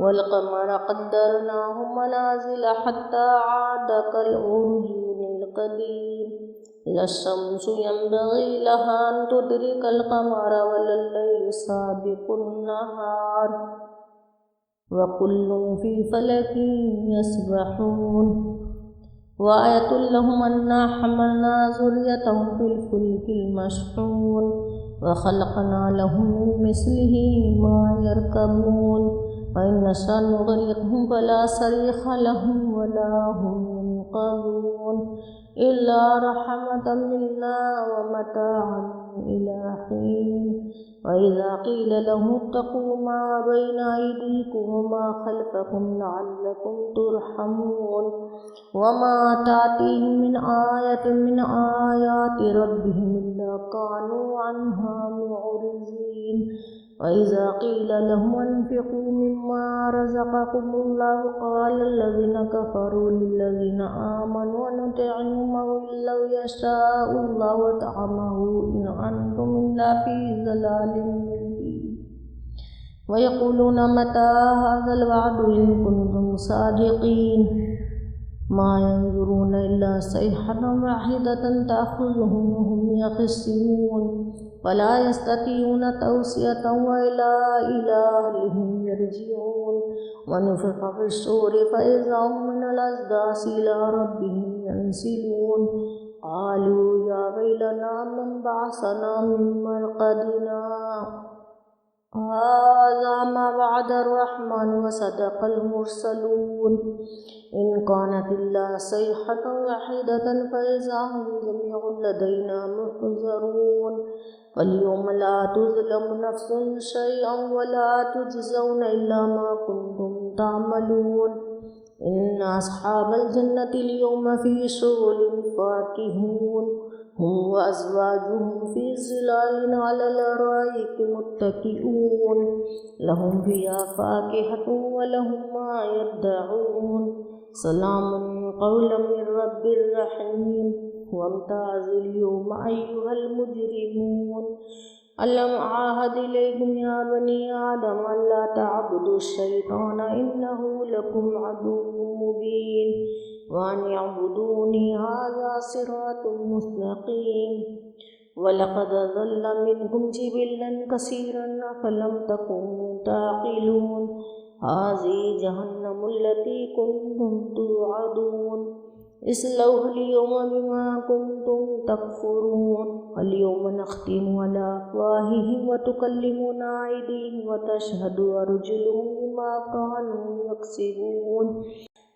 والقمر قدرناه منازل حتى عاد كالعرجون القديم لا الشمس ينبغي لها أن تدرك القمر ولا الليل سابق النهار وكل في فلك يسبحون وآية لهم أنا حملنا ذريتهم في الفلك المشحون وخلقنا لهم من مثله ما يركبون وإن نشأ نغرقهم فلا صريخ لهم ولا هم ينقذون إلا رحمة منا ومتاعا إلى حين وإذا قيل لهم اتقوا ما بين أيديكم وما خلفكم لعلكم ترحمون وما تأتيهم من آية من آيات ربهم إلا كانوا عنها معرضين وإذا قيل لهم انفقوا مما رزقكم الله قال الذين كفروا للذين آمنوا نطعم من لو يشاء الله طعمه إن أنتم إلا في ضلال مبين ويقولون متى هذا الوعد إن كنتم صادقين ما ينظرون إلا صيحة واحدة تأخذهم وهم يخصمون ولا يستطيعون توصية وإلى أهلهم يرجعون ونفخ في الصور فإذا هم من الأصداث إلى ربهم ينسلون قالوا يا ويلنا من بعثنا من مرقدنا هذا ما وعد الرحمن وصدق المرسلون إن كانت إلا صيحة واحدة فإذا هم جميع لدينا محضرون فاليوم لا تظلم نفس شيئا ولا تجزون إلا ما كنتم تعملون إن أصحاب الجنة اليوم في شغل فاكهون هم وأزواجهم في ظلال على الأرائك متكئون لهم فيها فاكهة ولهم ما يدعون سلام قولا من رب رحيم وامتازوا اليوم أيها المجرمون ألم أعهد إليكم يا بني آدم ألا تعبدوا الشيطان إنه لكم عدو مبين وأن يعبدوني هذا صراط مستقيم ولقد ضل منكم جبلا كثيرا أفلم تكونوا تعقلون هذه جهنم التي كنتم توعدون اصلوها اليوم بما كنتم تكفرون اليوم نختم على أفواههم وتكلمنا أيديهم وتشهد أرجلهم بما كانوا يكسبون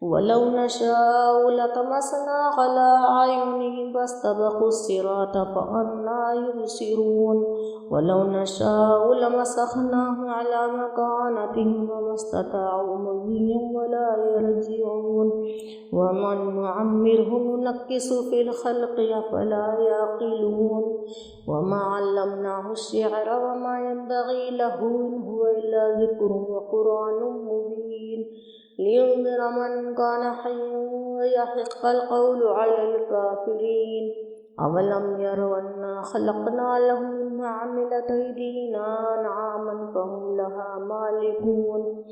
ولو نشاء لطمسنا على أعينهم فاستبقوا الصراط فأنى يبصرون ولو نشاء لمسخناهم على مكانتهم وما استطاعوا مضيا ولا يرجعون ومن نعمره ننكس في الخلق أفلا يعقلون وما علمناه الشعر وما ينبغي له إن هو إلا ذكر وقرآن مبين لينذر من كان حيا ويحق القول على الكافرين أولم يروا أنا خلقنا لهم مما عملت أيدينا أنعاما فهم لها مالكون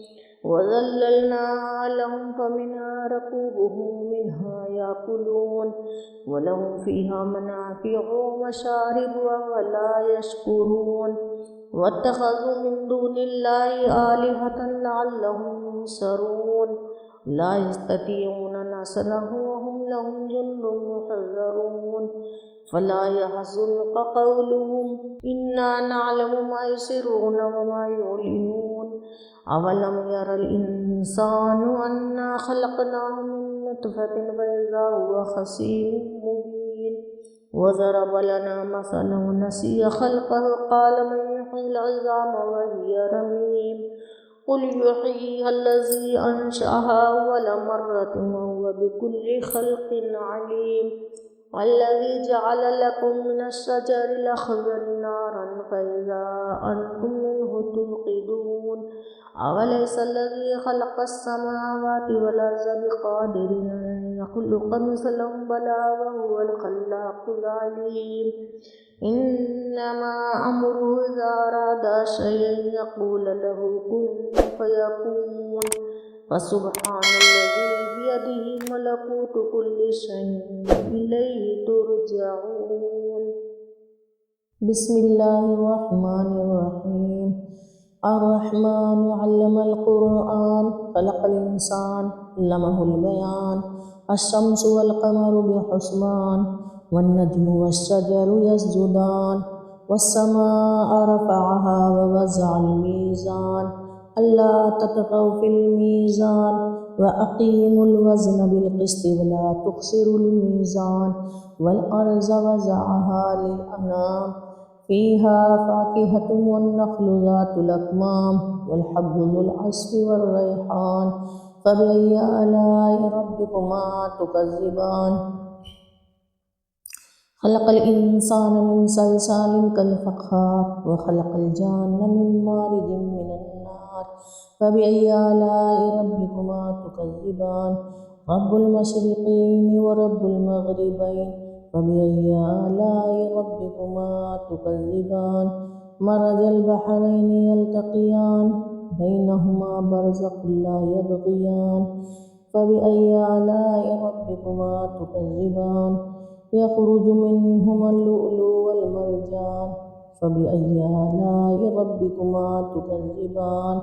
وذللناها لهم فمنها ركوبهم منها يأكلون ولهم فيها منافع ومشارب ولا يشكرون واتخذوا من دون الله آلهة لعلهم ينصرون لا يستطيعون نصرهم وهم لهم جند محذرون فلا يحزنك قولهم إنا نعلم ما يسرون وما يعلنون أولم ير الإنسان أنا خلقناه من نطفة فإذا هو خصيم مبين وضرب لنا مثلا ونسي خلقه قال من يحيي العظام وهي رميم قل يحييها الذي أنشأها أول مرة وهو بكل خلق عليم والذي جعل لكم من الشجر الأخضر نارا فإذا أنتم منه توقدون أوليس الذي خلق السماوات والأرض بقادر أن يخلق مثلهم بلى وهو الخلاق العليم إنما أمره إذا أراد شيئا يقول له كن فيكون فسبحان الذي بيده ملكوت كل شيء إليه ترجعون بسم الله الرحمن الرحيم الرحمن علم القرآن خلق الإنسان علمه البيان الشمس والقمر بحسبان والنجم والشجر يسجدان والسماء رفعها ووزع الميزان ألا تطغوا في الميزان وأقيموا الوزن بالقسط ولا تخسروا الميزان والأرض وزعها للأنام فيها فاكهة والنخل ذات الأكمام والحب ذو العصف والريحان فبأي آلاء ربكما تكذبان خلق الإنسان من صلصال كالفخار وخلق الجان من مارج من النار فبأي آلاء ربكما تكذبان رب المشرقين ورب المغربين فبأي آلاء ربكما تكذبان مرج البحرين يلتقيان بينهما برزخ لا يبغيان فبأي آلاء ربكما تكذبان يخرج منهما اللؤلؤ والمرجان فبأي آلاء ربكما تكذبان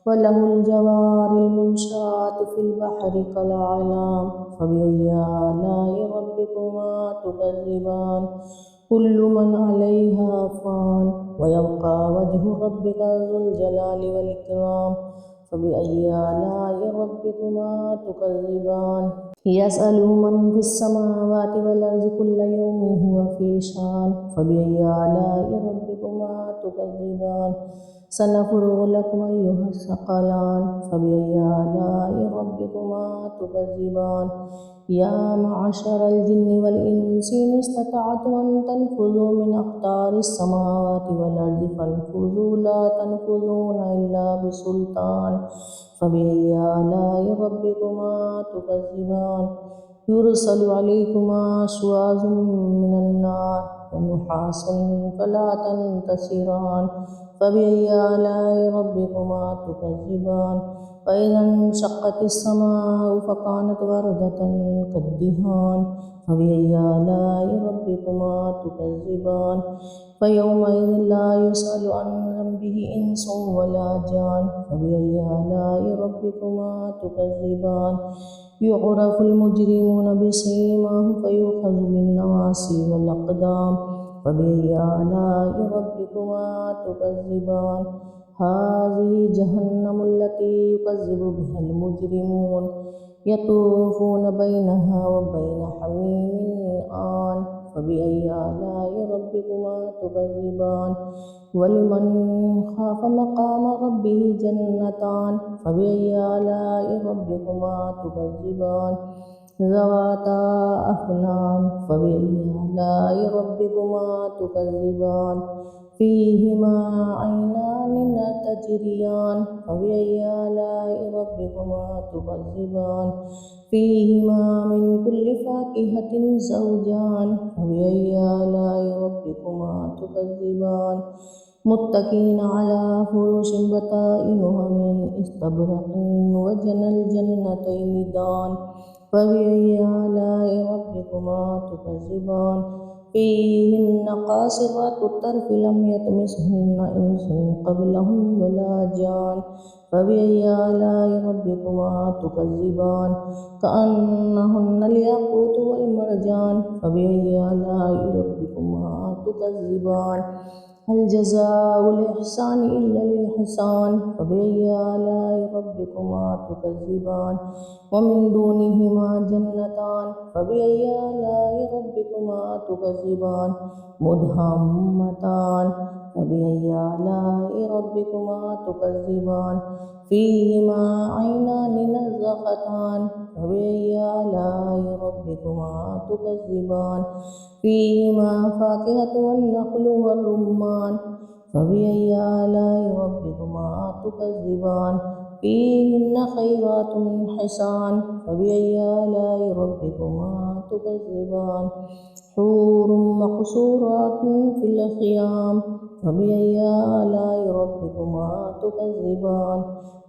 وله الجوار المنشآت في البحر كالأعلام فبأي آلاء ربكما تكذبان كل من عليها فان ويبقى وجه ربك ذو الجلال والإكرام فبأي آلاء ربكما تكذبان يسأل من في السماوات والأرض كل يوم هو في شان فبأي آلاء ربكما تكذبان سنفرغ لكم أيها الثقلان فبأي آلاء ربكما تكذبان يا معشر الجن والإنس إن استطعتم أن تنفذوا من أقطار السماوات والأرض فانفذوا لا تنفذون إلا بسلطان فبأي آلاء ربكما تكذبان يرسل عليكما شواظ من النار ونحاس فلا تنتصران فبأي آلاء ربكما تكذبان فإذا انشقت السماء فكانت وردة كالدهان فبأي آلاء ربكما تكذبان فيومئذ لا يسأل عن ذنبه إنس ولا جان فبأي آلاء ربكما تكذبان يعرف المجرمون بسيماهم فيؤخذ بالنواصي والأقدام فبأي آلاء ربكما تكذبان هذه جهنم التي يكذب بها المجرمون يطوفون بينها وبين حميم آن فبأي آلاء ربكما تكذبان ولمن خاف مقام ربه جنتان فبأي آلاء ربكما تكذبان ذواتا أفنان فبأي آلاء ربكما تكذبان فيهما عينان تجريان فبأي آلاء ربكما تكذبان فيهما من كل فاكهة زوجان فبأي آلاء ربكما تكذبان متكئين على فرش بطائنها من استبرق وجنى الجنتين دان فبأي آلاء ربكما تكذبان فيهن قاصرات الطرف لم يطمثهن إنس قبلهم ولا جان فبأي آلاء ربكما تكذبان كأنهن الياقوت والمرجان فبأي آلاء ربكما تكذبان هل جزاء الإحسان إلا الإحسان فبأي آلاء ربكما تكذبان ومن دونهما جنتان فبأي آلاء ربكما تكذبان مدهامتان فبأي آلاء ربكما تكذبان فيهما عينان نضاختان فبأي آلاء ربكما تكذبان فيهما فاكهة والنخل والرمان فبأي آلاء ربكما تكذبان فيهن خيرات حسان فبأي آلاء ربكما تكذبان حور مقصورات في الخيام فبأي آلاء ربكما تكذبان